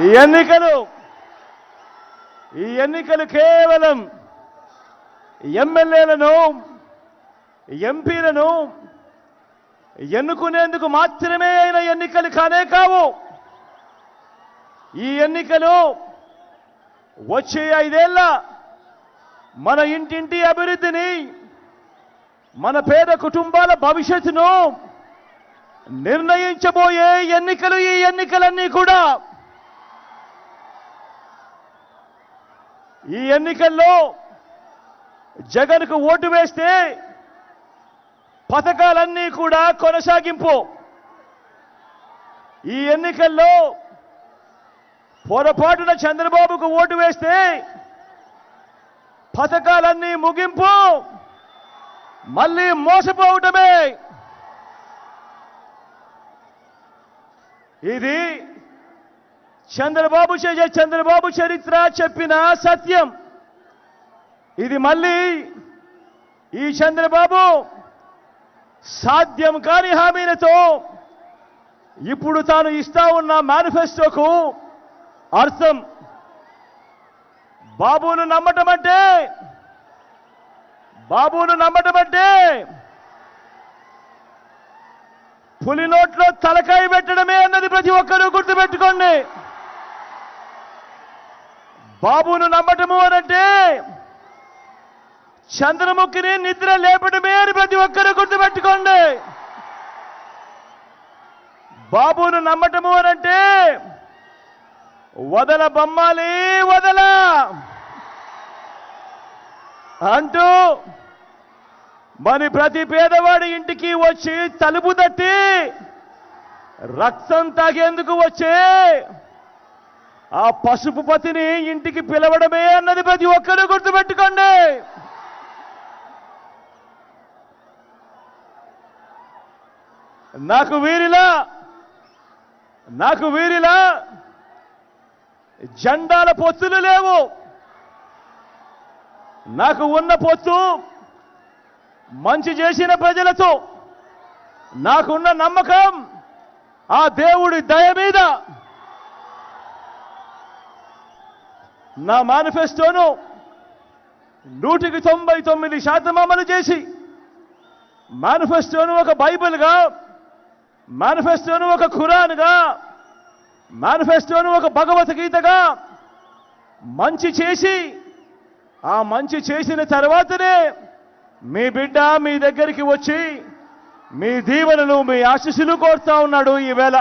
ఈ ఎన్నికలు కేవలం ఎమ్మెల్యేలను ఎంపీలను ఎన్నుకునేందుకు మాత్రమే అయిన ఎన్నికలు కానే కావు. ఈ ఎన్నికలు వచ్చే 5 ఏళ్ల మన ఇంటింటి అభివృద్ధిని, మన పేద కుటుంబాల భవిష్యత్తును నిర్ణయించబోయే ఎన్నికలు. ఈ ఎన్నికలన్నీ కూడా ఈ ఎన్నికల్లో జగన్కు ఓటు వేస్తే పథకాలన్నీ కూడా కొనసాగింపు. ఈ ఎన్నికల్లో పొరపాటున చంద్రబాబుకు ఓటు వేస్తే పథకాలన్నీ ముగింపు, మళ్ళీ మోసపోవటమే. ఇది చంద్రబాబు చరిత్ర చెప్పిన సత్యం. ఇది మళ్ళీ ఈ చంద్రబాబు సాధ్యం కాని హామీలతో ఇప్పుడు తాను ఇస్తా ఉన్న మేనిఫెస్టోకు అర్థం. బాబును నమ్మటం అంటే పులి నోట్లో తలకాయ పెట్టడమే అన్నది ప్రతి ఒక్కరూ గుర్తుపెట్టుకోండి. బాబును నమ్మటము అనంటే చంద్రముఖిని నిద్ర లేపడమే అని ప్రతి ఒక్కరూ గుర్తుపెట్టుకోండి. బాబును నమ్మటము అనంటే వదల బొమ్మాలి వదల అంటూ మరి ప్రతి పేదవాడి ఇంటికి వచ్చి తలుపు తట్టి రక్తం తాగేందుకు వచ్చే ఆ పసుపు పతిని ఇంటికి పిలవడమే అన్నది ప్రతి ఒక్కరూ గుర్తుపెట్టుకోండి. నాకు వీరిలా జెండాల పొత్తులు లేవు. నాకు ఉన్న పొత్తు మంచి చేసిన ప్రజలతో. నాకున్న నమ్మకం ఆ దేవుడి దయ మీద. నా మేనిఫెస్టోను 99% అమలు చేసి, మేనిఫెస్టోను ఒక బైబిల్గా, మేనిఫెస్టోను ఒక ఖురాన్గా, మేనిఫెస్టోను ఒక భగవద్గీతగా మంచి చేసి, ఆ మంచి చేసిన తర్వాతనే మీ బిడ్డ మీ దగ్గరికి వచ్చి మీ దీవెనలు, మీ ఆశీస్సులు కోరుతా ఉన్నాడు ఈవేళ.